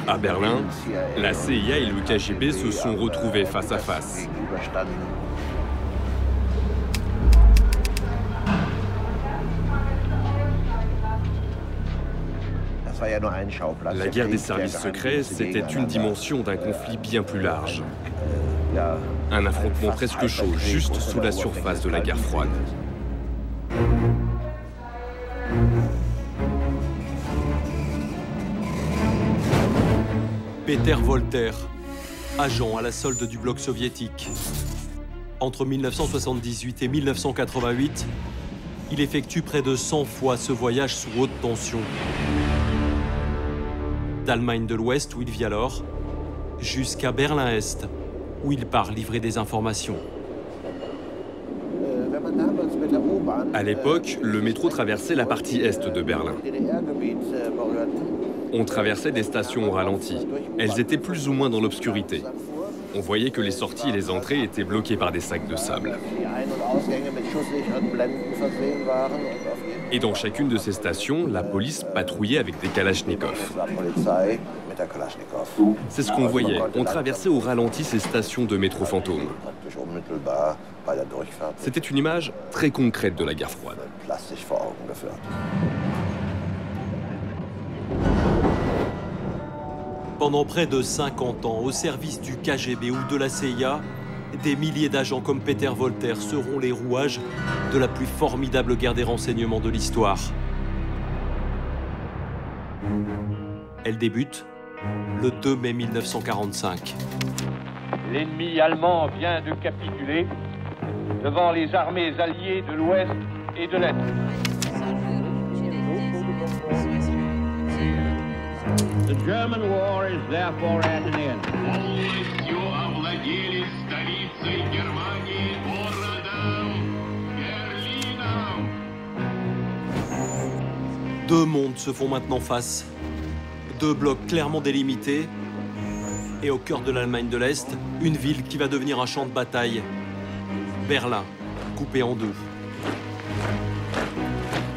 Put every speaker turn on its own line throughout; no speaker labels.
À Berlin, la CIA et le KGB se sont retrouvés face à face. La guerre des services secrets, c'était une dimension d'un conflit bien plus large. Un affrontement presque chaud, juste sous la surface de la guerre froide. Peter Volter, agent à la solde du bloc soviétique. Entre 1978 et 1988, il effectue près de 100 fois ce voyage sous haute tension. D'Allemagne de l'Ouest, où il vit alors, jusqu'à Berlin-Est, où il part livrer des informations. À l'époque, le métro traversait la partie est de Berlin. On traversait des stations au ralenti. Elles étaient plus ou moins dans l'obscurité. On voyait que les sorties et les entrées étaient bloquées par des sacs de sable. Et dans chacune de ces stations, la police patrouillait avec des kalachnikovs. C'est ce qu'on voyait. On traversait au ralenti ces stations de métro fantôme. C'était une image très concrète de la guerre froide. Pendant près de 50 ans, au service du KGB ou de la CIA, des milliers d'agents comme Peter Volter seront les rouages de la plus formidable guerre des renseignements de l'histoire. Elle débute le 2 mai 1945.
L'ennemi allemand vient de capituler devant les armées alliées de l'Ouest et de l'Est. The German war is therefore at an end.
Полностью овладели столицей Германии, городом Берлином.
Deux mondes se font maintenant face. Deux blocs clairement délimités. Et au cœur de l'Allemagne de l'Est, une ville qui va devenir un champ de bataille. Berlin, coupé en deux.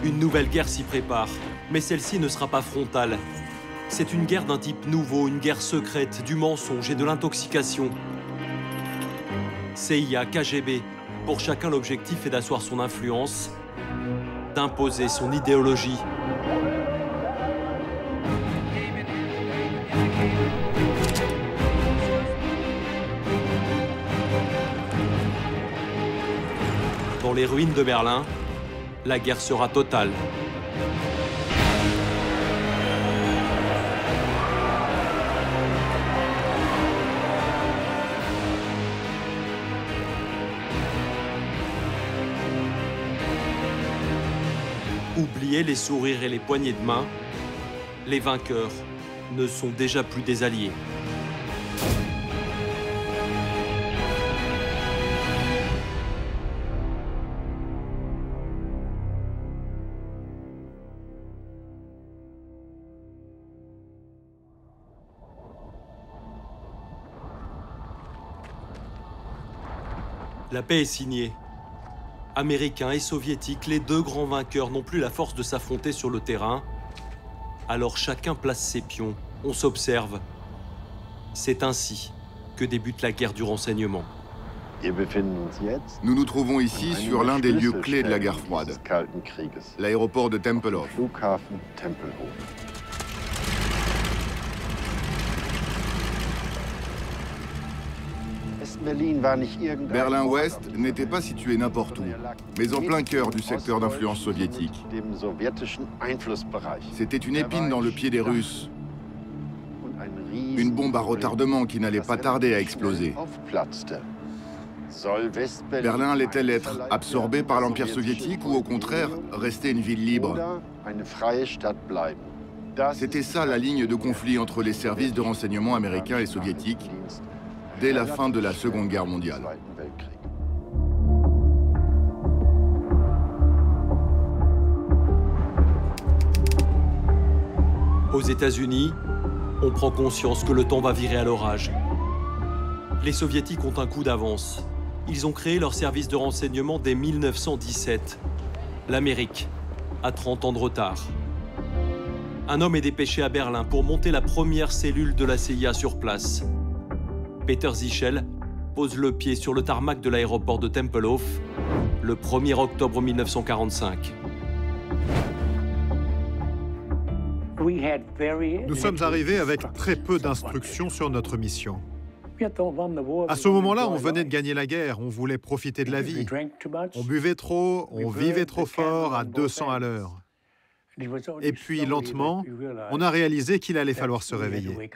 Une nouvelle guerre s'y prépare, mais celle-ci ne sera pas frontale. C'est une guerre d'un type nouveau, une guerre secrète, du mensonge et de l'intoxication. CIA, KGB, pour chacun l'objectif est d'asseoir son influence, d'imposer son idéologie. Dans les ruines de Berlin, la guerre sera totale. Oubliez les sourires et les poignées de main, les vainqueurs ne sont déjà plus des alliés. La paix est signée. Américains et soviétiques, les deux grands vainqueurs n'ont plus la force de s'affronter sur le terrain. Alors chacun place ses pions, on s'observe. C'est ainsi que débute la guerre du renseignement.
Nous nous trouvons ici sur l'un des lieux clés de la guerre froide, l'aéroport de Tempelhof. Berlin-Ouest n'était pas situé n'importe où, mais en plein cœur du secteur d'influence soviétique. C'était une épine dans le pied des Russes, une bombe à retardement qui n'allait pas tarder à exploser. Berlin allait-elle être absorbée par l'Empire soviétique ou au contraire rester une ville libre? C'était ça la ligne de conflit entre les services de renseignement américains et soviétiques dès la fin de la Seconde Guerre mondiale.
Aux États-Unis, on prend conscience que le temps va virer à l'orage. Les Soviétiques ont un coup d'avance. Ils ont créé leur service de renseignement dès 1917. L'Amérique a 30 ans de retard. un homme est dépêché à Berlin pour monter la première cellule de la CIA sur place. Peter Sichel pose le pied sur le tarmac de l'aéroport de Tempelhof le 1er octobre 1945.
Nous sommes arrivés avec très peu d'instructions sur notre mission. À ce moment-là, on venait de gagner la guerre, on voulait profiter de la vie. On buvait trop, on vivait trop fort à 200 à l'heure. Et puis, lentement, on a réalisé qu'il allait falloir se réveiller.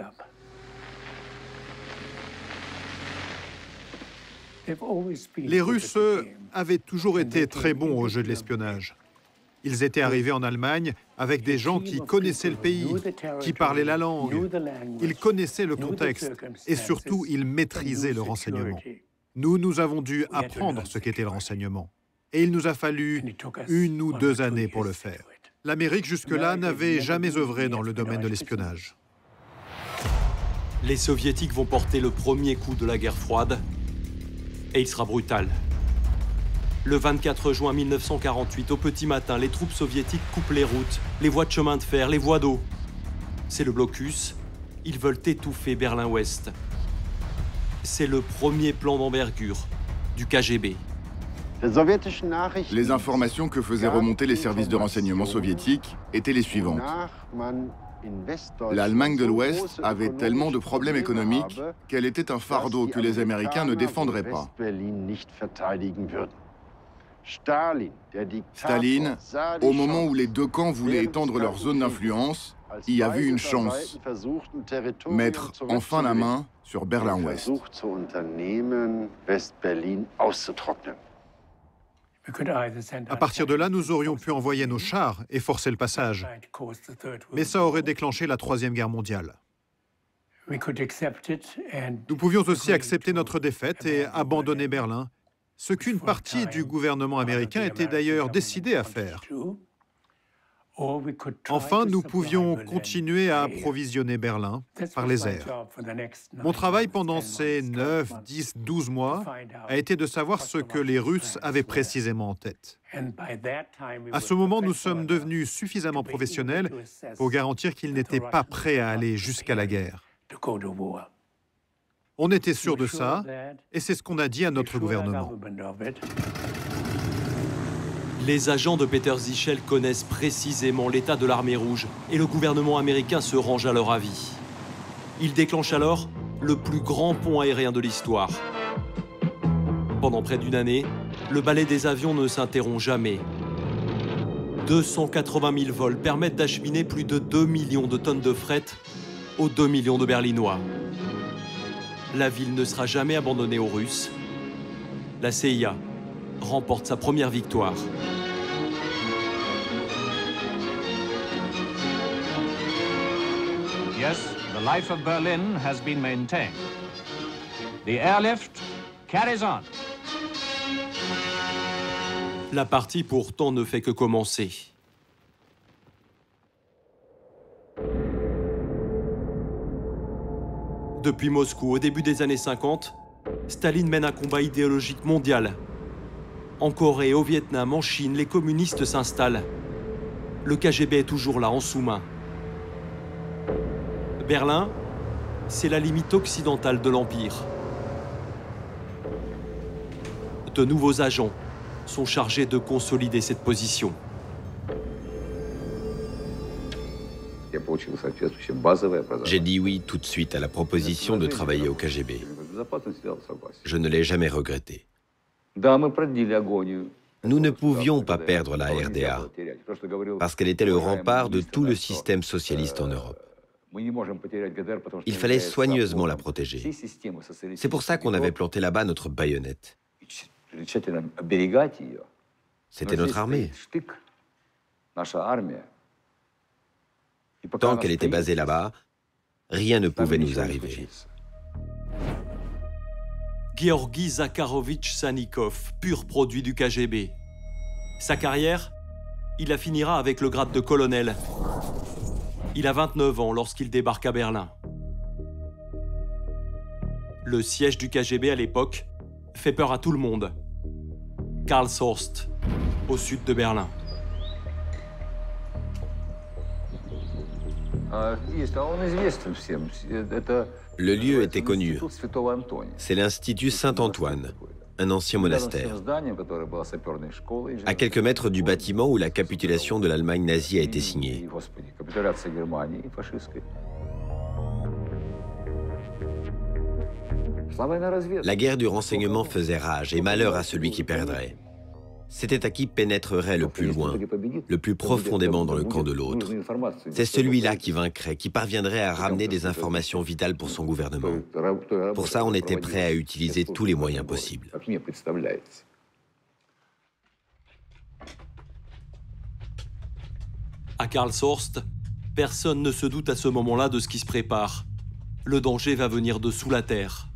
Les Russes, eux, avaient toujours été très bons au jeu de l'espionnage. Ils étaient arrivés en Allemagne avec des gens qui connaissaient le pays, qui parlaient la langue. Ils connaissaient le contexte et surtout, ils maîtrisaient le renseignement. Nous avons dû apprendre ce qu'était le renseignement. Et il nous a fallu 1 ou 2 années pour le faire. L'Amérique, jusque-là, n'avait jamais œuvré dans le domaine de l'espionnage.
Les Soviétiques vont porter le premier coup de la guerre froide et il sera brutal. Le 24 juin 1948, au petit matin, les troupes soviétiques coupent les routes, les voies de chemin de fer, les voies d'eau. C'est le blocus. Ils veulent étouffer Berlin-Ouest. C'est le premier plan d'envergure du KGB.
Les informations que faisaient remonter les services de renseignement soviétiques étaient les suivantes. L'Allemagne de l'Ouest avait tellement de problèmes économiques qu'elle était un fardeau que les Américains ne défendraient pas. Staline, au moment où les deux camps voulaient étendre leur zone d'influence, y a vu une chance, mettre enfin la main sur Berlin-Ouest.
À partir de là, nous aurions pu envoyer nos chars et forcer le passage. Mais ça aurait déclenché la Troisième Guerre mondiale. Nous pouvions aussi accepter notre défaite et abandonner Berlin, ce qu'une partie du gouvernement américain était d'ailleurs décidée à faire. Enfin, nous pouvions continuer à approvisionner Berlin par les airs. Mon travail pendant ces 9, 10, 12 mois a été de savoir ce que les Russes avaient précisément en tête. À ce moment, nous sommes devenus suffisamment professionnels pour garantir qu'ils n'étaient pas prêts à aller jusqu'à la guerre. On était sûr de ça, et c'est ce qu'on a dit à notre gouvernement.
Les agents de Peter Sichel connaissent précisément l'état de l'armée rouge et le gouvernement américain se range à leur avis. Ils déclenchent alors le plus grand pont aérien de l'histoire. Pendant près d'1 année, le ballet des avions ne s'interrompt jamais. 280 000 vols permettent d'acheminer plus de 2 millions de tonnes de fret aux 2 millions de Berlinois. La ville ne sera jamais abandonnée aux Russes. La CIA remporte sa première victoire.
Yes, the life of Berlin has been maintained. The airlift carries on.
La partie pourtant ne fait que commencer. Depuis Moscou, au début des années 50, Staline mène un combat idéologique mondial. En Corée, au Vietnam, en Chine, les communistes s'installent. Le KGB est toujours là, en sous-main. Berlin, c'est la limite occidentale de l'Empire. De nouveaux agents sont chargés de consolider cette position.
J'ai dit oui tout de suite à la proposition de travailler au KGB. Je ne l'ai jamais regretté. Nous ne pouvions pas perdre la RDA, parce qu'elle était le rempart de tout le système socialiste en Europe. Il fallait soigneusement la protéger. C'est pour ça qu'on avait planté là-bas notre baïonnette. C'était notre armée. Tant qu'elle était basée là-bas, rien ne pouvait nous arriver.
Georgi Zakharovitch Sannikov, pur produit du KGB. Sa carrière, il la finira avec le grade de colonel. Il a 29 ans lorsqu'il débarque à Berlin. Le siège du KGB à l'époque fait peur à tout le monde. Karlshorst, au sud de Berlin.
Le lieu était connu. C'est l'Institut Saint-Antoine, un ancien monastère, à quelques mètres du bâtiment où la capitulation de l'Allemagne nazie a été signée. La guerre du renseignement faisait rage et malheur à celui qui perdrait. C'était à qui pénétrerait le plus loin, le plus profondément dans le camp de l'autre. C'est celui-là qui vaincrait, qui parviendrait à ramener des informations vitales pour son gouvernement. Pour ça, on était prêt à utiliser tous les moyens possibles.
À Karlshorst, personne ne se doute à ce moment-là de ce qui se prépare. Le danger va venir de sous la terre.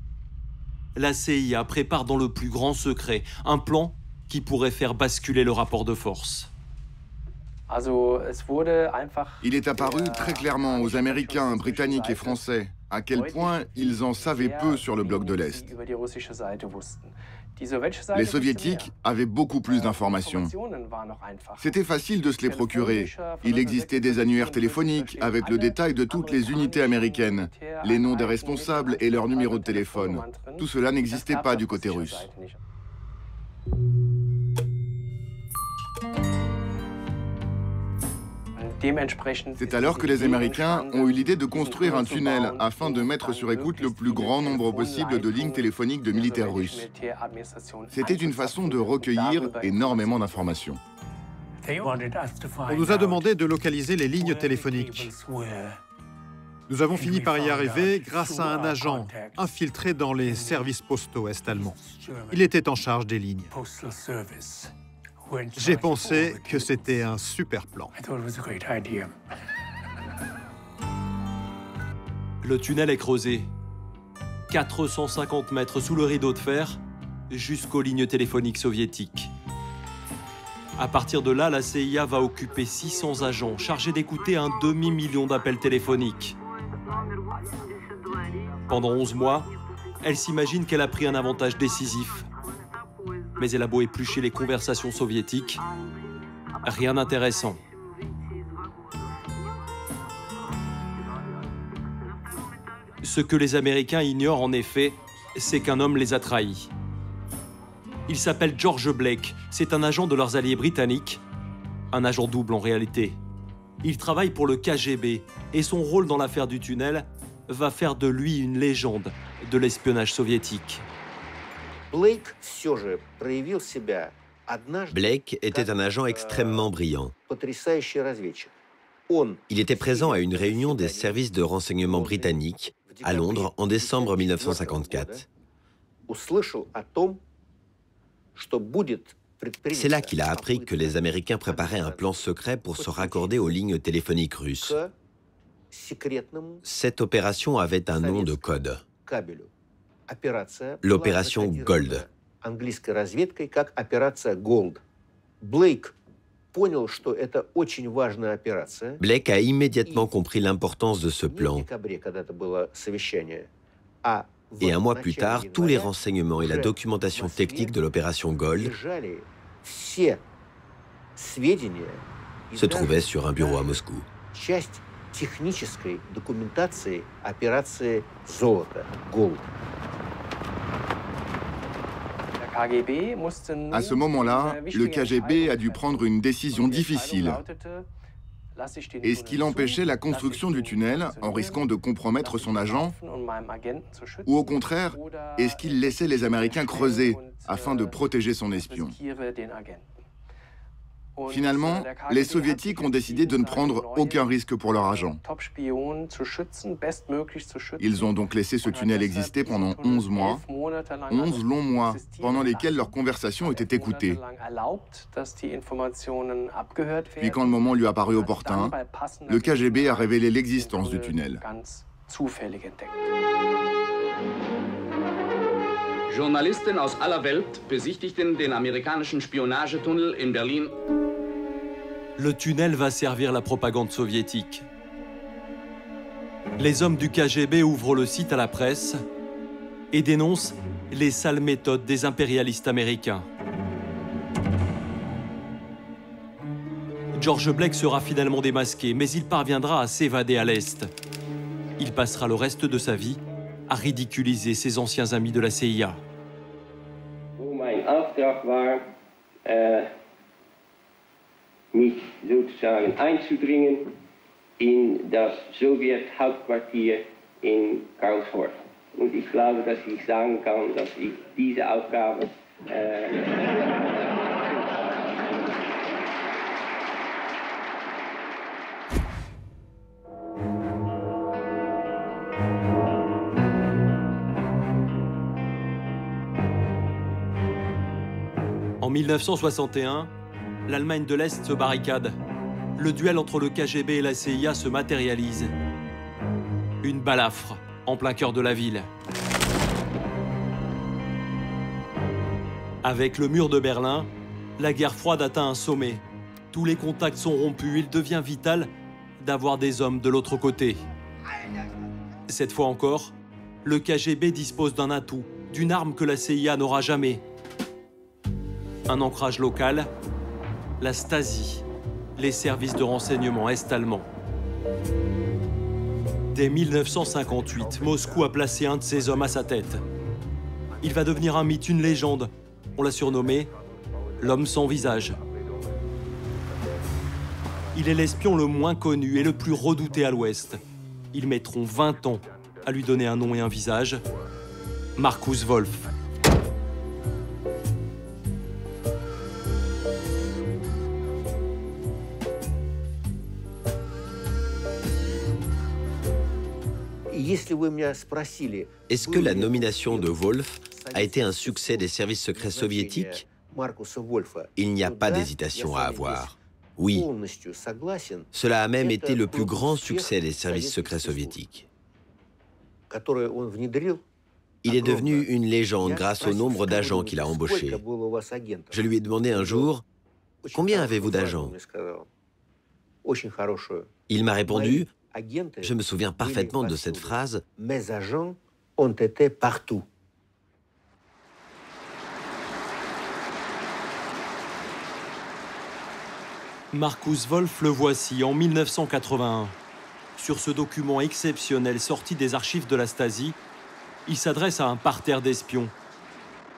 La CIA prépare dans le plus grand secret un plan qui pourrait faire basculer le rapport de force.
Il est apparu très clairement aux Américains, Britanniques et Français à quel point ils en savaient peu sur le bloc de l'Est. Les Soviétiques avaient beaucoup plus d'informations. C'était facile de se les procurer. Il existait des annuaires téléphoniques avec le détail de toutes les unités américaines, les noms des responsables et leurs numéros de téléphone. Tout cela n'existait pas du côté russe. C'est alors que les Américains ont eu l'idée de construire un tunnel afin de mettre sur écoute le plus grand nombre possible de lignes téléphoniques de militaires russes. C'était une façon de recueillir énormément d'informations.
On nous a demandé de localiser les lignes téléphoniques. Nous avons fini par y arriver grâce à un agent infiltré dans les services postaux est-allemands. Il était en charge des lignes. J'ai pensé que c'était un super plan.
Le tunnel est creusé. 450 mètres sous le rideau de fer, jusqu'aux lignes téléphoniques soviétiques. À partir de là, la CIA va occuper 600 agents chargés d'écouter un demi-million d'appels téléphoniques. Pendant 11 mois, elle s'imagine qu'elle a pris un avantage décisif. Mais elle a beau éplucher les conversations soviétiques, rien d'intéressant. Ce que les Américains ignorent en effet, c'est qu'un homme les a trahis. Il s'appelle George Blake, c'est un agent de leurs alliés britanniques, un agent double en réalité. Il travaille pour le KGB et son rôle dans l'affaire du tunnel va faire de lui une légende de l'espionnage soviétique.
Blake était un agent extrêmement brillant. Il était présent à une réunion des services de renseignement britanniques à Londres en décembre 1954. C'est là qu'il a appris que les Américains préparaient un plan secret pour se raccorder aux lignes téléphoniques russes. Cette opération avait un nom de code. L'opération Gold. Blake a immédiatement compris l'importance de ce plan. Et un mois plus tard, tous les renseignements et la documentation technique de l'opération Gold se trouvaient sur un bureau à Moscou.
À ce moment-là, le KGB a dû prendre une décision difficile. Est-ce qu'il empêchait la construction du tunnel en risquant de compromettre son agent? Ou au contraire, est-ce qu'il laissait les Américains creuser afin de protéger son espion? Finalement, les Soviétiques ont décidé de ne prendre aucun risque pour leur agent. Ils ont donc laissé ce tunnel exister pendant 11 mois, 11 longs mois, pendant lesquels leurs conversations étaient écoutées. Puis quand le moment lui a paru opportun, le KGB a révélé l'existence du tunnel.
Journalisten aus aller Welt besichtigten den amerikanischen Spionagetunnel in Berlin.
Le tunnel va servir la propagande soviétique. Les hommes du KGB ouvrent le site à la presse et dénoncent les sales méthodes des impérialistes américains. George Blake sera finalement démasqué, mais il parviendra à s'évader à l'Est. Il passera le reste de sa vie à ridiculiser ses anciens amis de la CIA.
Mein Auftrag war, mich sozusagen einzudringen in das Sowjet-Hauptquartier in Karlsruhe. Und ich glaube, dass ich sagen kann, dass ich diese Aufgabe
En 1961, l'Allemagne de l'Est se barricade. Le duel entre le KGB et la CIA se matérialise. Une balafre en plein cœur de la ville. Avec le mur de Berlin, la guerre froide atteint un sommet. Tous les contacts sont rompus. Il devient vital d'avoir des hommes de l'autre côté. Cette fois encore, le KGB dispose d'un atout, d'une arme que la CIA n'aura jamais. Un ancrage local, la Stasi, les services de renseignement est-allemands. Dès 1958, Moscou a placé un de ses hommes à sa tête. Il va devenir un mythe, une légende. On l'a surnommé l'homme sans visage. Il est l'espion le moins connu et le plus redouté à l'Ouest. Ils mettront 20 ans à lui donner un nom et un visage. Markus Wolf.
Est-ce que la nomination de Wolf a été un succès des services secrets soviétiques? Il n'y a pas d'hésitation à avoir. Oui, cela a même été le plus grand succès des services secrets soviétiques. Il est devenu une légende grâce au nombre d'agents qu'il a embauchés. Je lui ai demandé un jour, « Combien avez-vous d'agents » Il m'a répondu, je me souviens parfaitement de cette phrase, « Mes agents ont été partout ».
Markus Wolf le voici en 1981. Sur ce document exceptionnel sorti des archives de la Stasi, il s'adresse à un parterre d'espions.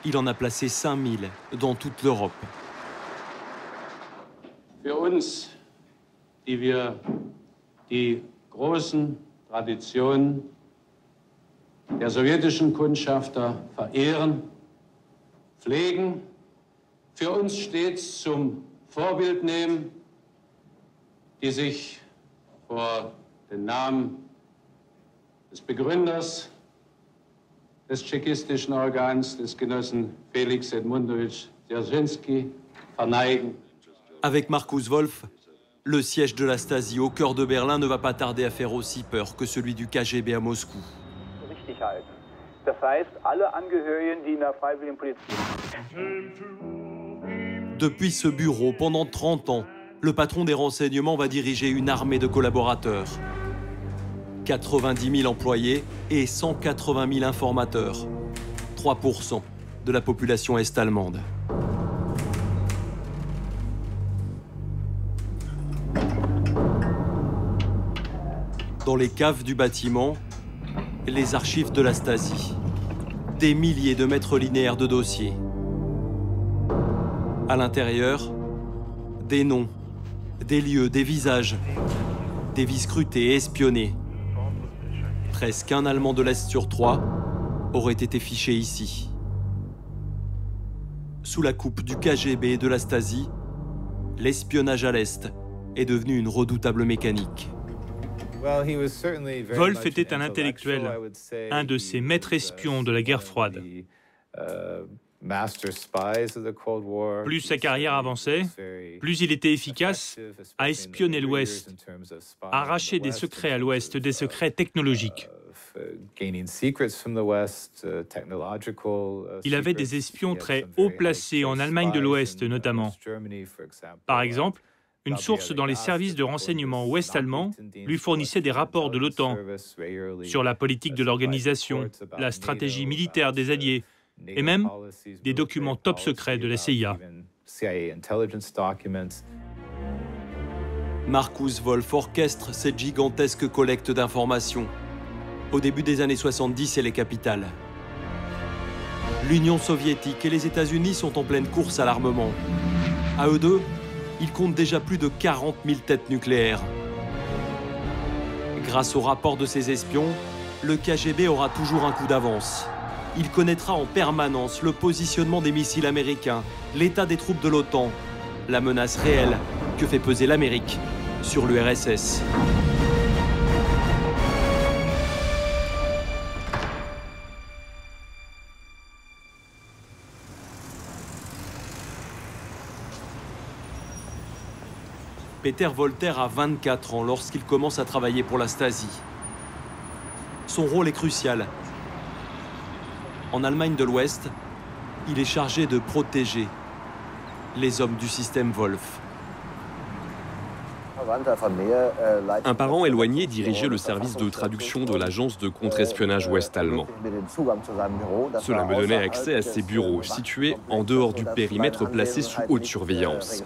Il en a placé 5000 dans toute l'Europe.
Für uns, die wir die großen Traditionen der sowjetischen Kundschafter verehren, pflegen, für uns stets zum Vorbild nehmen, die sich vor den Namen des Begründers des tschechistischen Organs, des Genossen Felix Edmundowitsch Dzerzhinsky, verneigen.
Avec Markus Wolf, le siège de la Stasi au cœur de Berlin ne va pas tarder à faire aussi peur que celui du KGB à Moscou. Depuis ce bureau, pendant 30 ans, le patron des renseignements va diriger une armée de collaborateurs. 90 000 employés et 180 000 informateurs. 3% de la population est-allemande. Dans les caves du bâtiment, les archives de la Stasi. Des milliers de mètres linéaires de dossiers. À l'intérieur, des noms, des lieux, des visages, des vies scrutées et espionnées. Presque un Allemand de l'Est sur 3 aurait été fiché ici. Sous la coupe du KGB et de la Stasi, l'espionnage à l'Est est devenu une redoutable mécanique.
Wolf était un intellectuel, un de ces maîtres espions de la guerre froide. Plus sa carrière avançait, plus il était efficace à espionner l'Ouest, à arracher des secrets à l'Ouest, des secrets technologiques. Il avait des espions très haut placés en Allemagne de l'Ouest notamment. Par exemple, une source dans les services de renseignement ouest-allemands lui fournissait des rapports de l'OTAN sur la politique de l'organisation, la stratégie militaire des Alliés, et même des documents top secrets de la CIA.
Markus Wolf orchestre cette gigantesque collecte d'informations. Au début des années 70, elle est capitale. L'Union soviétique et les États-Unis sont en pleine course à l'armement. À eux deux, ils comptent déjà plus de 40 000 têtes nucléaires. Grâce au rapport de ces espions, le KGB aura toujours un coup d'avance. Il connaîtra en permanence le positionnement des missiles américains, l'état des troupes de l'OTAN, la menace réelle que fait peser l'Amérique sur l'URSS. Peter Volter a 24 ans lorsqu'il commence à travailler pour la Stasi. Son rôle est crucial. En Allemagne de l'Ouest, il est chargé de protéger les hommes du système Wolf.
Un parent éloigné dirigeait le service de traduction de l'agence de contre-espionnage ouest-allemand. Cela me donnait accès à ses bureaux, situés en dehors du périmètre placé sous haute surveillance.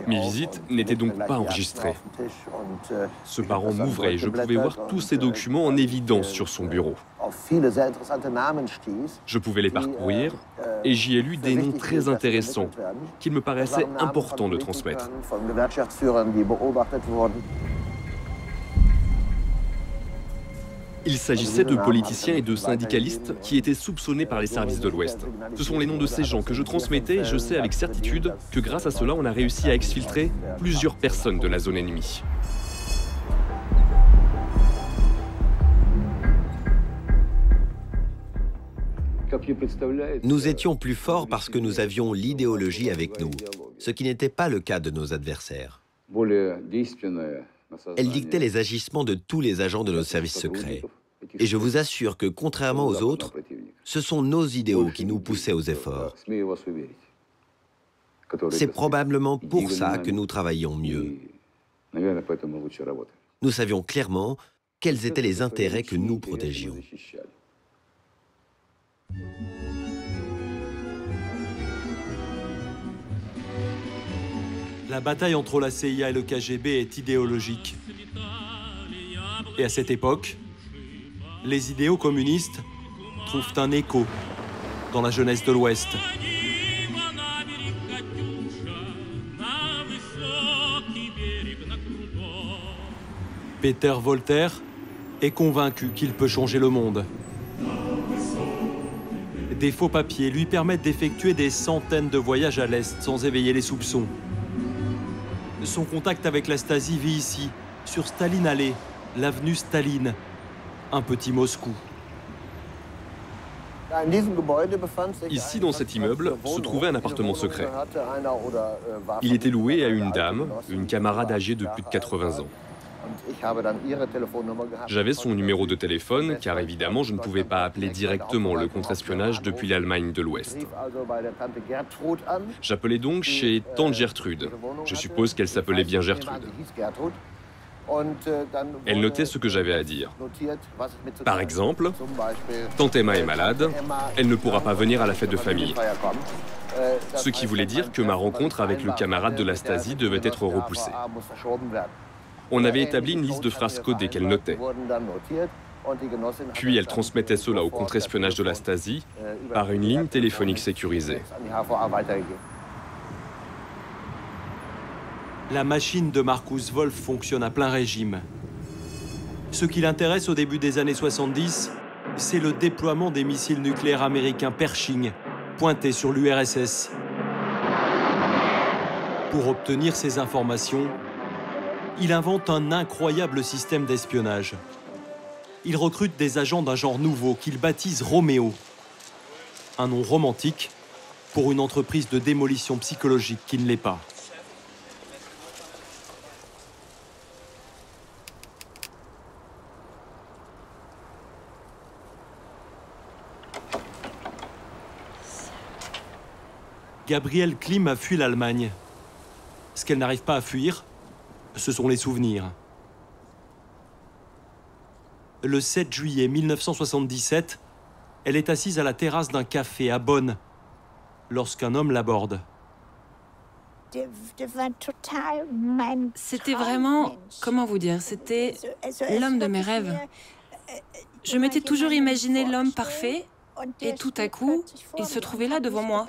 Mes visites n'étaient donc pas enregistrées. Ce parent m'ouvrait et je pouvais voir tous ces documents en évidence sur son bureau. Je pouvais les parcourir et j'y ai lu des noms très intéressants qu'il me paraissait important de transmettre. Il s'agissait de politiciens et de syndicalistes qui étaient soupçonnés par les services de l'Ouest. Ce sont les noms de ces gens que je transmettais et je sais avec certitude que grâce à cela, on a réussi à exfiltrer plusieurs personnes de la zone ennemie.
Nous étions plus forts parce que nous avions l'idéologie avec nous, ce qui n'était pas le cas de nos adversaires. Elle dictait les agissements de tous les agents de nos services secrets. Et je vous assure que, contrairement aux autres, ce sont nos idéaux qui nous poussaient aux efforts. C'est probablement pour ça que nous travaillions mieux. Nous savions clairement quels étaient les intérêts que nous protégions.
La bataille entre la CIA et le KGB est idéologique. Et à cette époque, les idéaux communistes trouvent un écho dans la jeunesse de l'Ouest. Peter Volter est convaincu qu'il peut changer le monde. Des faux papiers lui permettent d'effectuer des centaines de voyages à l'Est sans éveiller les soupçons. Son contact avec la Stasi vit ici, sur Staline Alley, l'avenue Staline, un petit Moscou.
Ici, dans cet immeuble, se trouvait un appartement secret. Il était loué à une dame, une camarade âgée de plus de 80 ans. J'avais son numéro de téléphone, car évidemment, je ne pouvais pas appeler directement le contre-espionnage depuis l'Allemagne de l'Ouest. J'appelais donc chez Tante Gertrude. Je suppose qu'elle s'appelait bien Gertrude. Elle notait ce que j'avais à dire. Par exemple, Tante Emma est malade, elle ne pourra pas venir à la fête de famille. Ce qui voulait dire que ma rencontre avec le camarade de la Stasi devait être repoussée. On avait établi une liste de phrases codées qu'elle notait. Puis elle transmettait cela au contre-espionnage de la Stasi par une ligne téléphonique sécurisée.
La machine de Markus Wolf fonctionne à plein régime. Ce qui l'intéresse au début des années 70, c'est le déploiement des missiles nucléaires américains Pershing, pointés sur l'URSS. Pour obtenir ces informations, il invente un incroyable système d'espionnage. Il recrute des agents d'un genre nouveau qu'il baptise Roméo. Un nom romantique pour une entreprise de démolition psychologique qui ne l'est pas. Gabrielle Klim a fui l'Allemagne. Ce qu'elle n'arrive pas à fuir, ce sont les souvenirs. Le 7 juillet 1977, elle est assise à la terrasse d'un café à Bonn lorsqu'un homme l'aborde.
C'était vraiment, comment vous dire, c'était l'homme de mes rêves. Je m'étais toujours imaginé l'homme parfait, et tout à coup, il se trouvait là devant moi.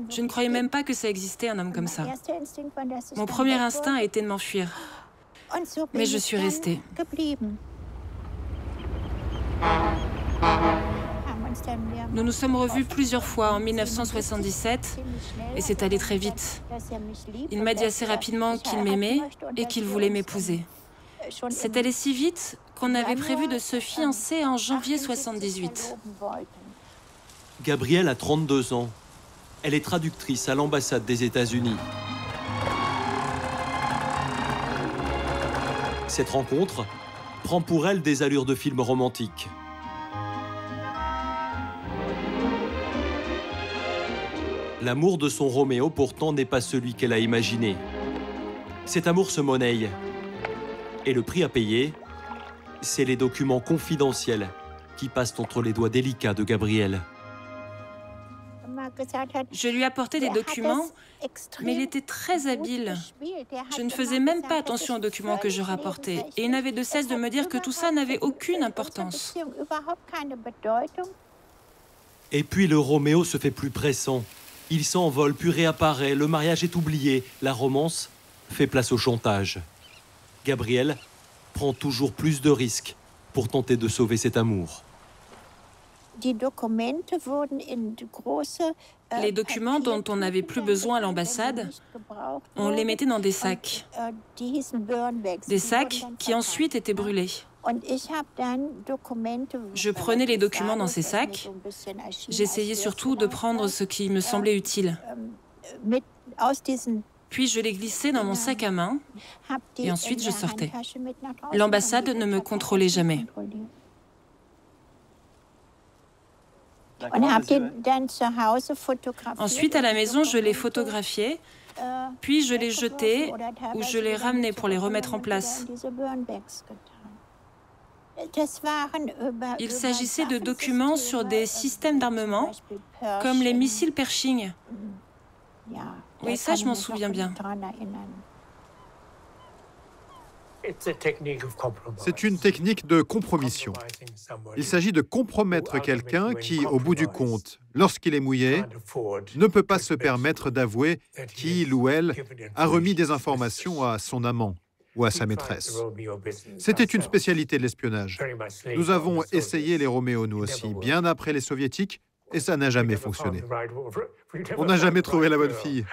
Je ne croyais même pas que ça existait, un homme comme ça. Mon premier instinct a été de m'enfuir. Mais je suis restée. Nous nous sommes revus plusieurs fois en 1977 et c'est allé très vite. Il m'a dit assez rapidement qu'il m'aimait et qu'il voulait m'épouser. C'est allé si vite qu'on avait prévu de se fiancer en janvier 78.
Gabrielle a 32 ans. Elle est traductrice à l'ambassade des États-Unis. Cette rencontre prend pour elle des allures de film romantique. L'amour de son Roméo, pourtant, n'est pas celui qu'elle a imaginé. Cet amour se monnaie. Et le prix à payer, c'est les documents confidentiels qui passent entre les doigts délicats de Gabrielle.
Je lui apportais des documents, mais il était très habile. Je ne faisais même pas attention aux documents que je rapportais. Et il n'avait de cesse de me dire que tout ça n'avait aucune importance.
Et puis le Roméo se fait plus pressant. Il s'envole, puis réapparaît, le mariage est oublié. La romance fait place au chantage. Gabrielle prend toujours plus de risques pour tenter de sauver cet amour.
Les documents dont on n'avait plus besoin à l'ambassade, on les mettait dans des sacs. Des sacs qui ensuite étaient brûlés. Je prenais les documents dans ces sacs. J'essayais surtout de prendre ce qui me semblait utile. Puis je les glissais dans mon sac à main et ensuite je sortais. L'ambassade ne me contrôlait jamais. Ensuite, à la maison, je les photographiais, puis je les jetais ou je les ramenais pour les remettre en place. Il s'agissait de documents sur des systèmes d'armement, comme les missiles Pershing. Oui, ça, je m'en souviens bien.
C'est une technique de compromission. Il s'agit de compromettre quelqu'un qui, au bout du compte, lorsqu'il est mouillé, ne peut pas se permettre d'avouer qu'il ou elle a remis des informations à son amant ou à sa maîtresse. C'était une spécialité de l'espionnage. Nous avons essayé les Roméo, nous aussi, bien après les Soviétiques, et ça n'a jamais fonctionné. On n'a jamais trouvé la bonne fille.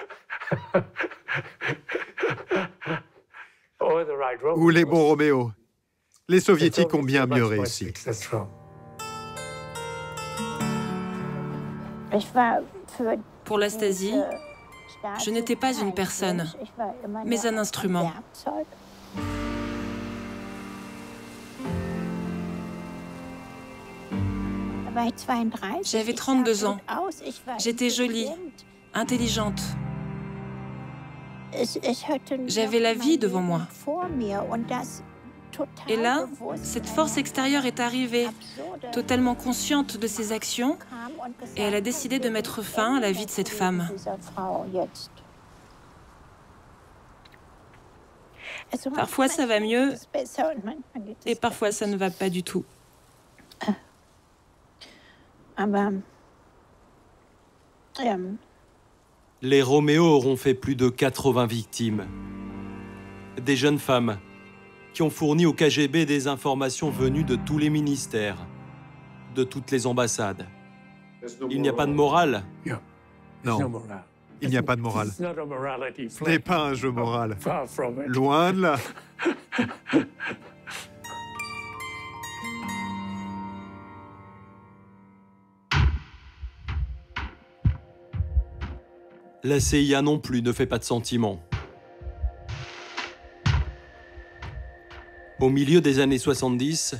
Ou les bons Roméo. Les Soviétiques ont bien mieux réussi.
Pour la Stasi, je n'étais pas une personne, mais un instrument. J'avais 32 ans. J'étais jolie, intelligente. J'avais la vie devant moi. Et là, cette force extérieure est arrivée, totalement consciente de ses actions, et elle a décidé de mettre fin à la vie de cette femme. Parfois ça va mieux, et parfois ça ne va pas du tout.
Les Roméo auront fait plus de 80 victimes. Des jeunes femmes qui ont fourni au KGB des informations venues de tous les ministères, de toutes les ambassades. Il n'y a pas de morale.
Non, il n'y a pas de morale. Ce n'est pas un jeu moral. Loin de là.
La CIA non plus ne fait pas de sentiments. Au milieu des années 70,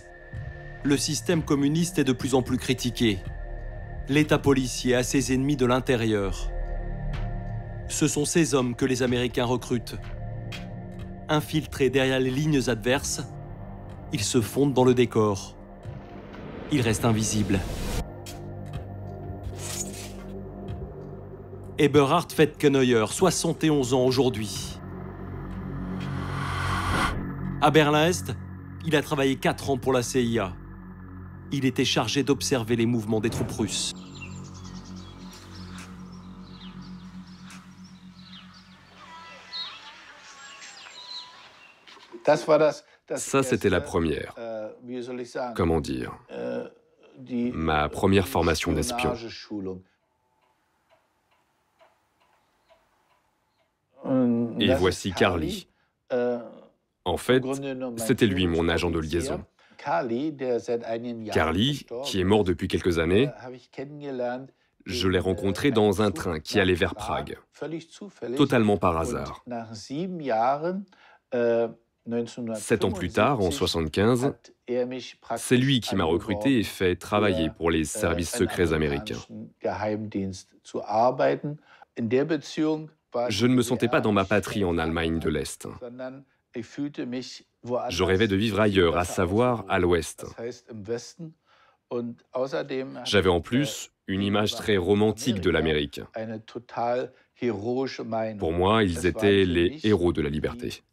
le système communiste est de plus en plus critiqué. L'État policier a ses ennemis de l'intérieur. Ce sont ces hommes que les Américains recrutent. Infiltrés derrière les lignes adverses, ils se fondent dans le décor. Ils restent invisibles. Eberhard Fetkenheuer, 71 ans aujourd'hui. À Berlin-Est, il a travaillé 4 ans pour la CIA. Il était chargé d'observer les mouvements des troupes russes.
Ça, c'était la première. Comment dire? Ma première formation d'espion. Et voici Carly. En fait, c'était lui mon agent de liaison. Carly, qui est mort depuis quelques années, je l'ai rencontré dans un train qui allait vers Prague, totalement par hasard. 7 ans plus tard, en 1975, c'est lui qui m'a recruté et fait travailler pour les services secrets américains. Je ne me sentais pas dans ma patrie en Allemagne de l'Est. Je rêvais de vivre ailleurs, à savoir à l'Ouest. J'avais en plus une image très romantique de l'Amérique. Pour moi, ils étaient les héros de la liberté.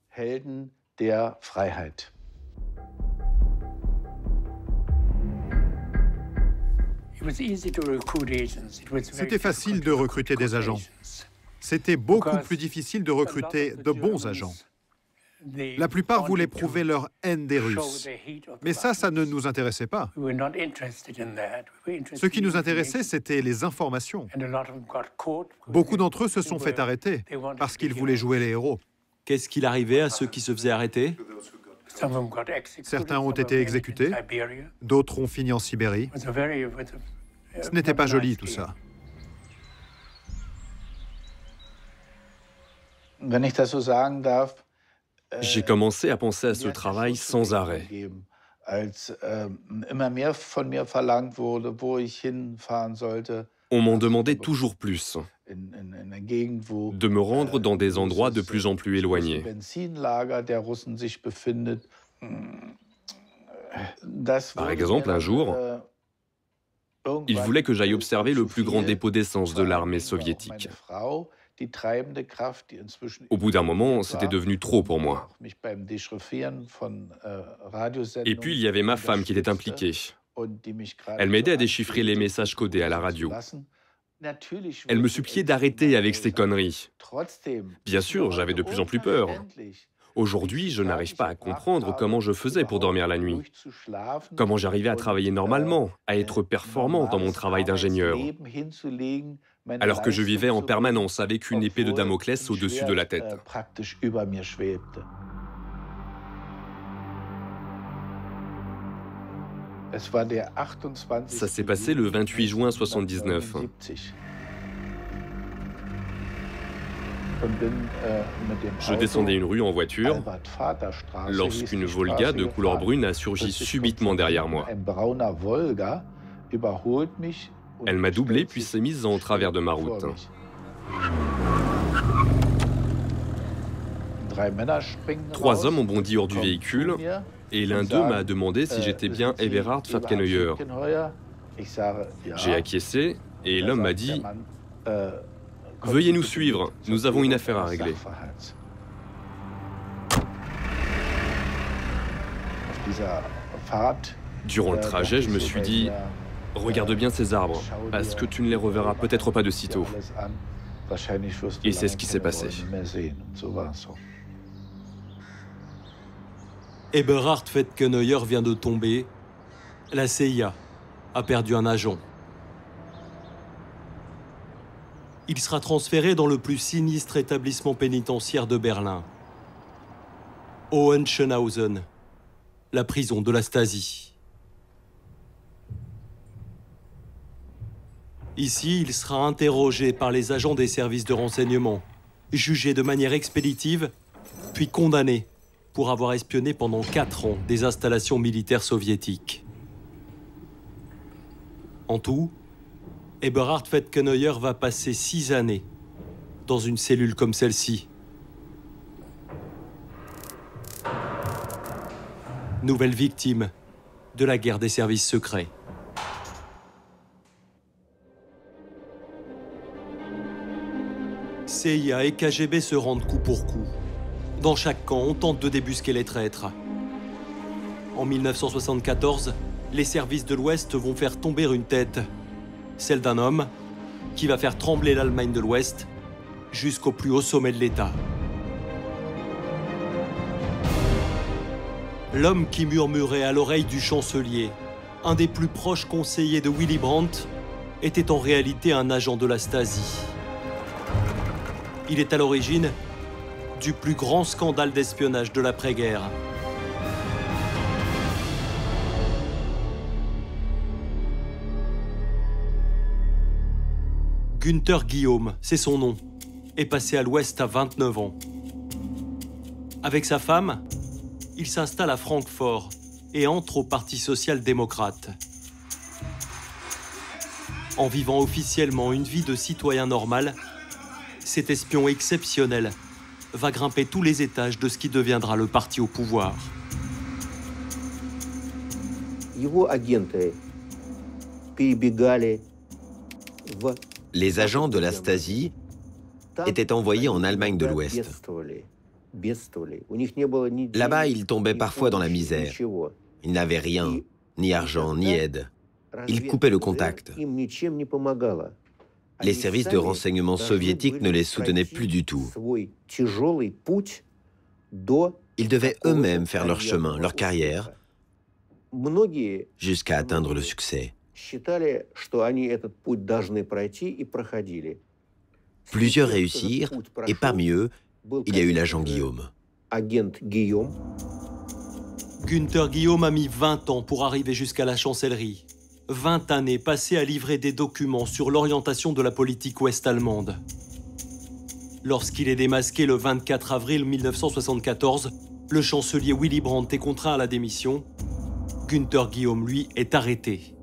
C'était facile de recruter des agents. C'était beaucoup plus difficile de recruter de bons agents. La plupart voulaient prouver leur haine des Russes. Mais ça ne nous intéressait pas. Ce qui nous intéressait, c'était les informations. Beaucoup d'entre eux se sont fait arrêter parce qu'ils voulaient jouer les héros.
Qu'est-ce qu'il arrivait à ceux qui se faisaient arrêter?
Certains ont été exécutés, d'autres ont fini en Sibérie. Ce n'était pas joli, tout ça.
J'ai commencé à penser à ce travail sans arrêt. On m'en demandait toujours plus, de me rendre dans des endroits de plus en plus éloignés. Par exemple, un jour, ils voulaient que j'aille observer le plus grand dépôt d'essence de l'armée soviétique. Au bout d'un moment, c'était devenu trop pour moi. Et puis, il y avait ma femme qui était impliquée. Elle m'aidait à déchiffrer les messages codés à la radio. Elle me suppliait d'arrêter avec ces conneries. Bien sûr, j'avais de plus en plus peur. Aujourd'hui, je n'arrive pas à comprendre comment je faisais pour dormir la nuit. Comment j'arrivais à travailler normalement, à être performant dans mon travail d'ingénieur. Alors que je vivais en permanence avec une épée de Damoclès au-dessus de la tête. Ça s'est passé le 28 juin 1979. Je descendais une rue en voiture lorsqu'une Volga de couleur brune a surgi subitement derrière moi. Elle m'a doublé puis s'est mise en travers de ma route. 3 hommes ont bondi hors du véhicule et l'un d'eux m'a demandé si j'étais bien Eberhard Fetkenheuer. J'ai acquiescé et l'homme m'a dit « Veuillez nous suivre, nous avons une affaire à régler. » Durant le trajet, je me suis dit « Regarde bien ces arbres, parce que tu ne les reverras peut-être pas de sitôt. » Et c'est ce qui s'est passé.
Eberhard Fetkenheuer vient de tomber. La CIA a perdu un agent. Il sera transféré dans le plus sinistre établissement pénitentiaire de Berlin, Hohenschönhausen, la prison de la Stasi. Ici, il sera interrogé par les agents des services de renseignement, jugé de manière expéditive, puis condamné pour avoir espionné pendant 4 ans des installations militaires soviétiques. En tout, Eberhard Fetkenheuer va passer 6 années dans une cellule comme celle-ci. Nouvelle victime de la guerre des services secrets. CIA et KGB se rendent coup pour coup. Dans chaque camp, on tente de débusquer les traîtres. En 1974, les services de l'Ouest vont faire tomber une tête, celle d'un homme qui va faire trembler l'Allemagne de l'Ouest jusqu'au plus haut sommet de l'État. L'homme qui murmurait à l'oreille du chancelier, un des plus proches conseillers de Willy Brandt, était en réalité un agent de la Stasi. Il est à l'origine du plus grand scandale d'espionnage de l'après-guerre. Günther Guillaume, c'est son nom, est passé à l'Ouest à 29 ans. Avec sa femme, il s'installe à Francfort et entre au Parti social-démocrate. En vivant officiellement une vie de citoyen normal, cet espion exceptionnel va grimper tous les étages de ce qui deviendra le parti au pouvoir.
Les agents de la Stasi étaient envoyés en Allemagne de l'Ouest. Là-bas, ils tombaient parfois dans la misère. Ils n'avaient rien, ni argent, ni aide. Ils coupaient le contact. Les services de renseignement soviétiques ne les soutenaient plus du tout. Ils devaient eux-mêmes faire leur chemin, leur carrière, jusqu'à atteindre le succès. Plusieurs réussirent, et parmi eux, il y a eu l'agent Guillaume.
Günther Guillaume a mis 20 ans pour arriver jusqu'à la chancellerie. 20 années passées à livrer des documents sur l'orientation de la politique ouest-allemande. Lorsqu'il est démasqué le 24 avril 1974, le chancelier Willy Brandt est contraint à la démission. Günther Guillaume, lui, est arrêté.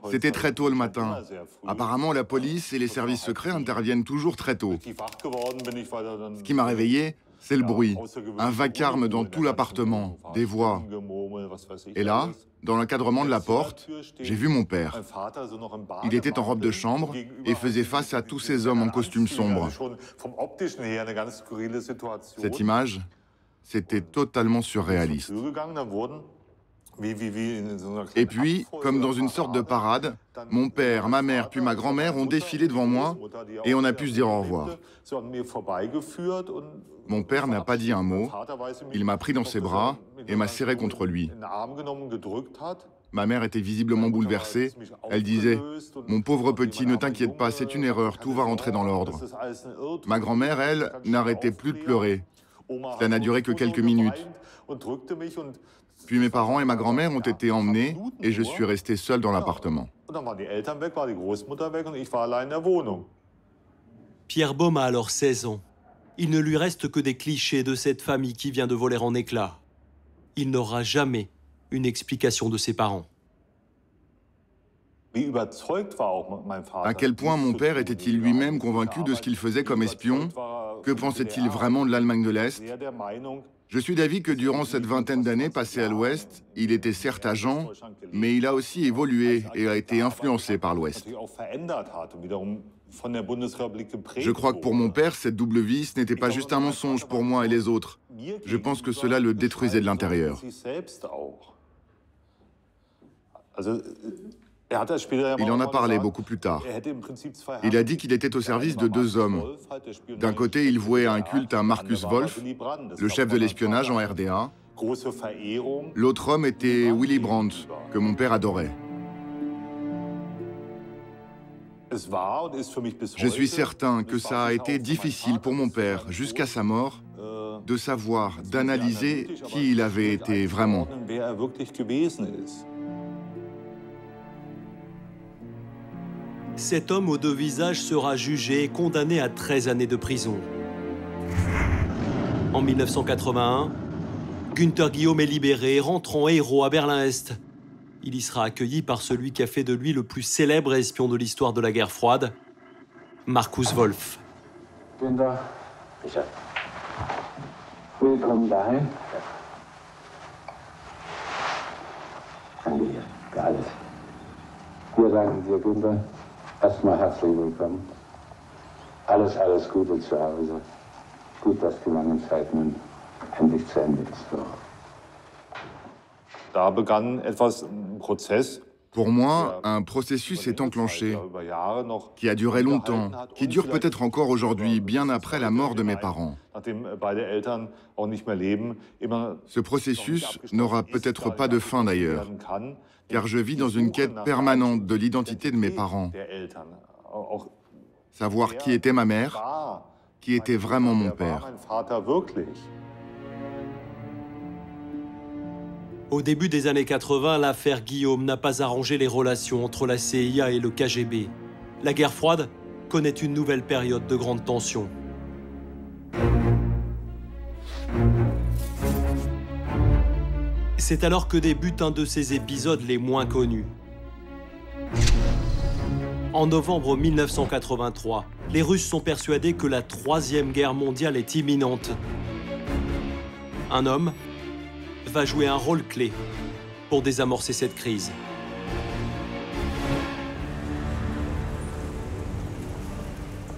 C'était très tôt le matin. Apparemment, la police et les services secrets interviennent toujours très tôt. Ce qui m'a réveillé, c'est le bruit. Un vacarme dans tout l'appartement, des voix. Et là, dans l'encadrement de la porte, j'ai vu mon père. Il était en robe de chambre et faisait face à tous ces hommes en costume sombre. Cette image, c'était totalement surréaliste. Et puis, comme dans une sorte de parade, mon père, ma mère puis ma grand-mère ont défilé devant moi et on a pu se dire au revoir. Mon père n'a pas dit un mot, il m'a pris dans ses bras et m'a serré contre lui. Ma mère était visiblement bouleversée, elle disait « Mon pauvre petit, ne t'inquiète pas, c'est une erreur, tout va rentrer dans l'ordre ». Ma grand-mère, elle, n'arrêtait plus de pleurer. Ça n'a duré que quelques minutes. Puis mes parents et ma grand-mère ont été emmenés et je suis resté seul dans l'appartement.
Pierre Baum a alors 16 ans. Il ne lui reste que des clichés de cette famille qui vient de voler en éclats. Il n'aura jamais une explication de ses parents.
À quel point mon père était-il lui-même convaincu de ce qu'il faisait comme espion? Que pensait-il vraiment de l'Allemagne de l'Est? Je suis d'avis que durant cette vingtaine d'années passées à l'Ouest, il était certes agent, mais il a aussi évolué et a été influencé par l'Ouest. Je crois que pour mon père, cette double vie, ce n'était pas juste un mensonge pour moi et les autres. Je pense que cela le détruisait de l'intérieur. Il en a parlé beaucoup plus tard. Il a dit qu'il était au service de deux hommes. D'un côté, il vouait un culte à Markus Wolf, le chef de l'espionnage en RDA. L'autre homme était Willy Brandt, que mon père adorait. Je suis certain que ça a été difficile pour mon père, jusqu'à sa mort, de savoir, d'analyser qui il avait été vraiment.
Cet homme aux deux visages sera jugé et condamné à 13 années de prison. En 1981, Günther Guillaume est libéré et rentre en héros à Berlin-Est. Il y sera accueilli par celui qui a fait de lui le plus célèbre espion de l'histoire de la guerre froide, Markus Wolf.
Günther, willkommen daheim. Danke dir für alles. danken dir, Günther. Erstmal herzlich willkommen. Alles Gute zu Hause. Gut, dass die lange Zeit nun endlich zu Ende ist.
Da begann etwas Prozess.
Pour moi, un processus est enclenché, qui a duré longtemps, qui dure peut-être encore aujourd'hui, bien après la mort de mes parents. Ce processus n'aura peut-être pas de fin d'ailleurs, car je vis dans une quête permanente de l'identité de mes parents. Savoir qui était ma mère, qui était vraiment mon père.
Au début des années 80, l'affaire Guillaume n'a pas arrangé les relations entre la CIA et le KGB. La guerre froide connaît une nouvelle période de grande tension. C'est alors que débute un de ces épisodes les moins connus. En novembre 1983, les Russes sont persuadés que la Troisième Guerre mondiale est imminente. Un homme va jouer un rôle clé pour désamorcer cette crise.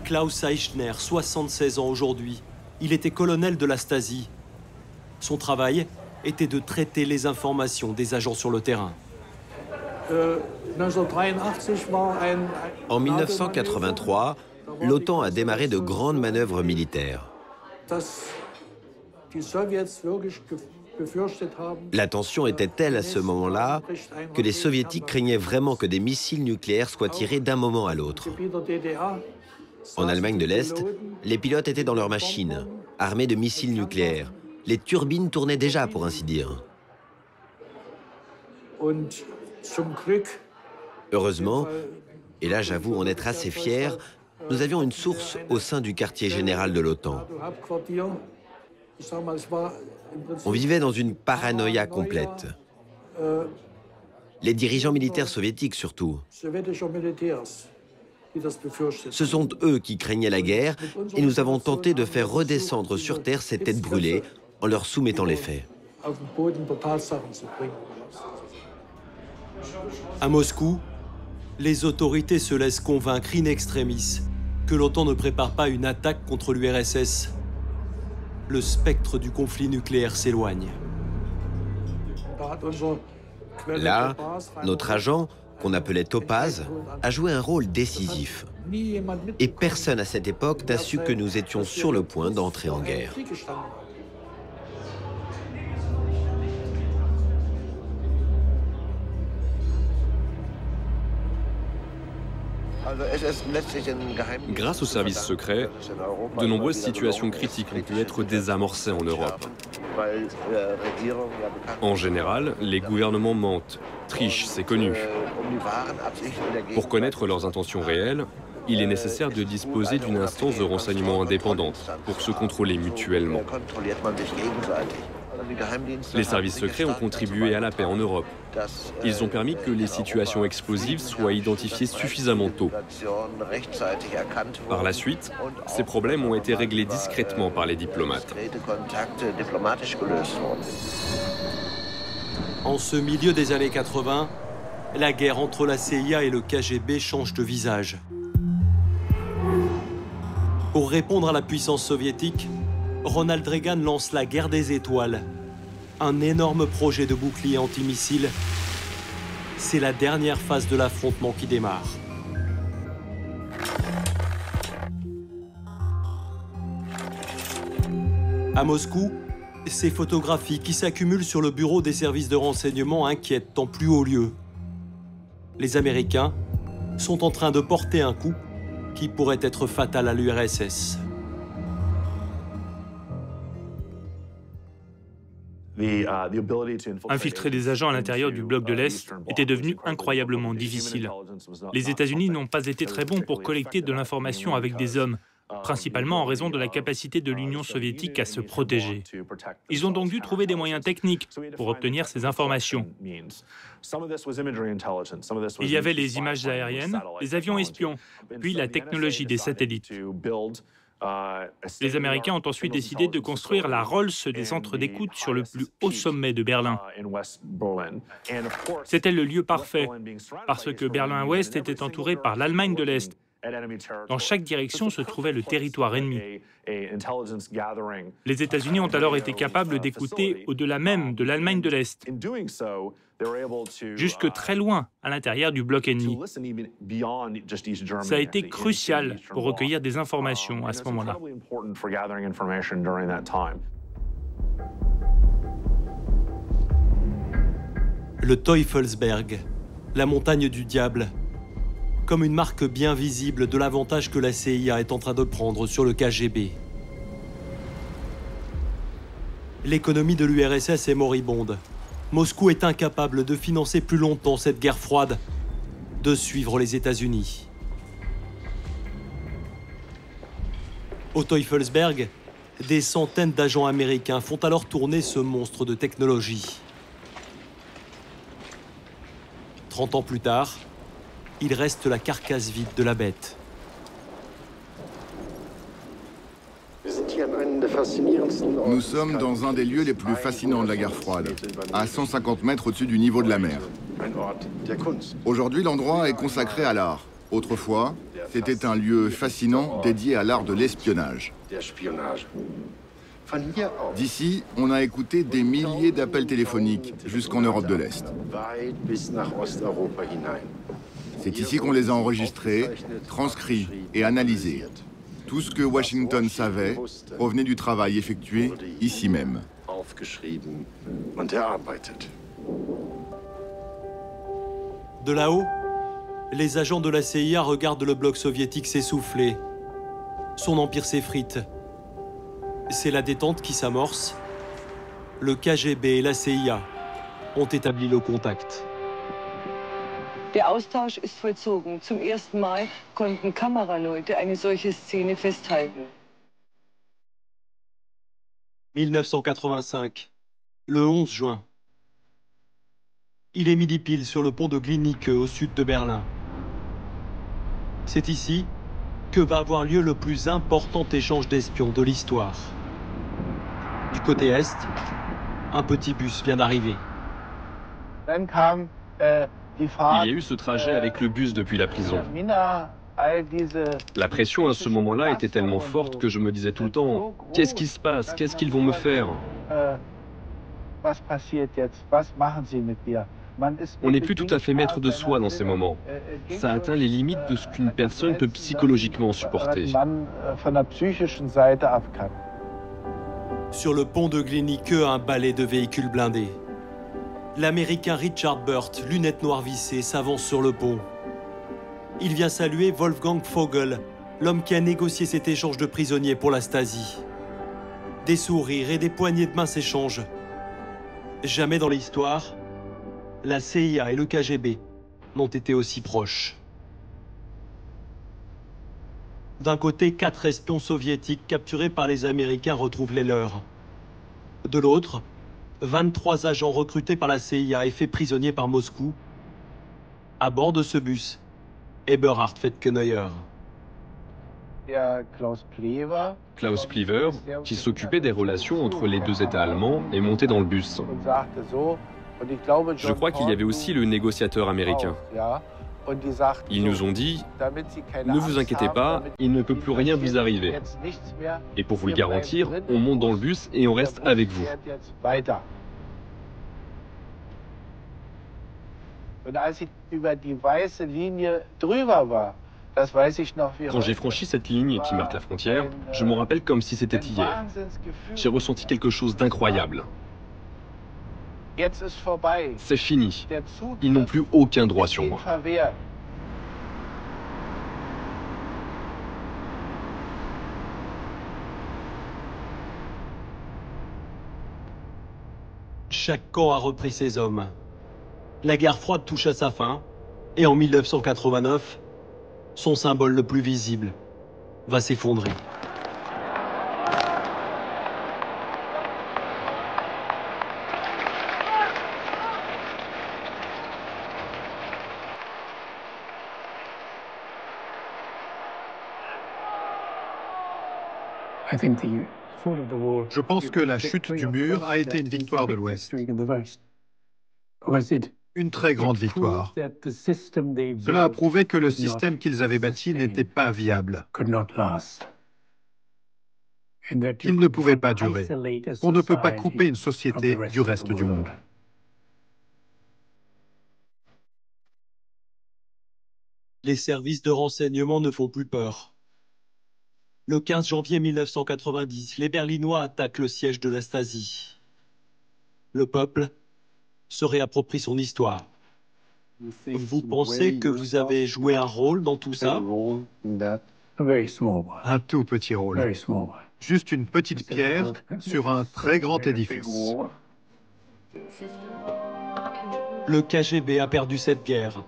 Klaus Eichner, 76 ans aujourd'hui, il était colonel de la Stasi. Son travail était de traiter les informations des agents sur le terrain.
En 1983, l'OTAN a démarré de grandes manœuvres militaires. La tension était telle à ce moment-là que les Soviétiques craignaient vraiment que des missiles nucléaires soient tirés d'un moment à l'autre. En Allemagne de l'Est, les pilotes étaient dans leurs machines, armés de missiles nucléaires. Les turbines tournaient déjà, pour ainsi dire. Heureusement, et là j'avoue en être assez fier, nous avions une source au sein du quartier général de l'OTAN. On vivait dans une paranoïa complète. Les dirigeants militaires soviétiques surtout. Ce sont eux qui craignaient la guerre et nous avons tenté de faire redescendre sur Terre ces têtes brûlées en leur soumettant les faits.
À Moscou, les autorités se laissent convaincre in extremis que l'OTAN ne prépare pas une attaque contre l'URSS. Le spectre du conflit nucléaire s'éloigne.
Là, notre agent, qu'on appelait Topaz, a joué un rôle décisif. Et personne à cette époque n'a su que nous étions sur le point d'entrer en guerre.
Grâce aux services secrets, de nombreuses situations critiques ont pu être désamorcées en Europe. En général, les gouvernements mentent, trichent, c'est connu. Pour connaître leurs intentions réelles, il est nécessaire de disposer d'une instance de renseignement indépendante pour se contrôler mutuellement. Les services secrets ont contribué à la paix en Europe. Ils ont permis que les situations explosives soient identifiées suffisamment tôt. Par la suite, ces problèmes ont été réglés discrètement par les diplomates.
En ce milieu des années 80, la guerre entre la CIA et le KGB change de visage. Pour répondre à la puissance soviétique, Ronald Reagan lance la guerre des étoiles, un énorme projet de bouclier antimissile. C'est la dernière phase de l'affrontement qui démarre. À Moscou, ces photographies qui s'accumulent sur le bureau des services de renseignement inquiètent en plus haut lieu. Les Américains sont en train de porter un coup qui pourrait être fatal à l'URSS.
Infiltrer des agents à l'intérieur du bloc de l'Est était devenu incroyablement difficile. Les États-Unis n'ont pas été très bons pour collecter de l'information avec des hommes, principalement en raison de la capacité de l'Union soviétique à se protéger. Ils ont donc dû trouver des moyens techniques pour obtenir ces informations. Il y avait les images aériennes, les avions espions, puis la technologie des satellites. Les Américains ont ensuite décidé de construire la Rolls des centres d'écoute sur le plus haut sommet de Berlin. C'était le lieu parfait, parce que Berlin-Ouest était entouré par l'Allemagne de l'Est. Dans chaque direction se trouvait le territoire ennemi. Les États-Unis ont alors été capables d'écouter au-delà même de l'Allemagne de l'Est, jusque très loin à l'intérieur du bloc ennemi. Ça a été crucial pour recueillir des informations à ce moment-là.
Le Teufelsberg, la montagne du diable, comme une marque bien visible de l'avantage que la CIA est en train de prendre sur le KGB. L'économie de l'URSS est moribonde. Moscou est incapable de financer plus longtemps cette guerre froide, de suivre les États-Unis. Au Teufelsberg, des centaines d'agents américains font alors tourner ce monstre de technologie. 30 ans plus tard, il reste la carcasse vide de la bête.
Nous sommes dans un des lieux les plus fascinants de la guerre froide, à 150 mètres au-dessus du niveau de la mer. Aujourd'hui, l'endroit est consacré à l'art. Autrefois, c'était un lieu fascinant dédié à l'art de l'espionnage. D'ici, on a écouté des milliers d'appels téléphoniques jusqu'en Europe de l'Est. C'est ici qu'on les a enregistrés, transcrits et analysés. Tout ce que Washington savait provenait du travail effectué ici même.
De là-haut, les agents de la CIA regardent le bloc soviétique s'essouffler. Son empire s'effrite. C'est la détente qui s'amorce. Le KGB et la CIA ont établi le contact.
Der Austausch ist vollzogen. Zum ersten Mal konnten Kameraleute eine solche Szene festhalten.
1985, le 11 juin. Il est midi pile sur le pont de Glienicke au sud de Berlin. C'est ici que va avoir lieu le plus important échange d'espions de l'histoire. Du côté est, un petit bus vient d'arriver.
Il y a eu ce trajet avec le bus depuis la prison. La pression à ce moment-là était tellement forte que je me disais tout le temps « Qu'est-ce qui se passe? Qu'est-ce qu'ils vont me faire ?» On n'est plus tout à fait maître de soi dans ces moments. Ça atteint les limites de ce qu'une personne peut psychologiquement supporter.
Sur le pont de Glienicke, un balai de véhicules blindés. L'Américain Richard Burt, lunettes noires vissées, s'avance sur le pont. Il vient saluer Wolfgang Vogel, l'homme qui a négocié cet échange de prisonniers pour la Stasi. Des sourires et des poignées de main s'échangent. Jamais dans l'histoire, la CIA et le KGB n'ont été aussi proches. D'un côté, 4 espions soviétiques capturés par les Américains retrouvent les leurs. De l'autre, 23 agents recrutés par la CIA et faits prisonniers par Moscou. À bord de ce bus, Eberhard Fetkeneuer.
Klaus Pliever, qui s'occupait des relations entre les deux États allemands, est monté dans le bus. Je crois qu'il y avait aussi le négociateur américain. Ils nous ont dit « Ne vous inquiétez pas, il ne peut plus rien vous arriver. Et pour vous le garantir, on monte dans le bus et on reste avec vous. » Quand j'ai franchi cette ligne qui marque la frontière, je me rappelle comme si c'était hier. J'ai ressenti quelque chose d'incroyable. C'est fini. Ils n'ont plus aucun droit sur moi.
Chaque camp a repris ses hommes. La guerre froide touche à sa fin, et en 1989, son symbole le plus visible va s'effondrer.
Je pense que la chute du mur a été une victoire de l'Ouest. Une très grande victoire. Cela a prouvé que le système qu'ils avaient bâti n'était pas viable, qu'il ne pouvait pas durer. On ne peut pas couper une société du reste du monde.
Les services de renseignement ne font plus peur. Le 15 janvier 1990, les Berlinois attaquent le siège de la Stasi. Le peuple se réapproprie son histoire. Vous pensez que vous avez joué un rôle dans tout ça?
Un tout petit rôle. Juste une petite pierre sur un très grand édifice.
Le KGB a perdu cette guerre.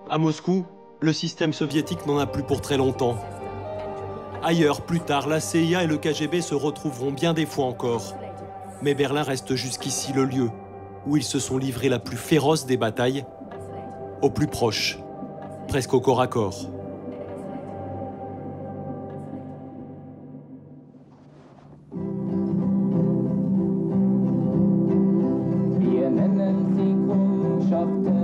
À Moscou, le système soviétique n'en a plus pour très longtemps. Ailleurs, plus tard, la CIA et le KGB se retrouveront bien des fois encore. Mais Berlin reste jusqu'ici le lieu où ils se sont livrés la plus féroce des batailles, au plus proche, presque au corps à corps.
Wir nennen sie Kundschaften.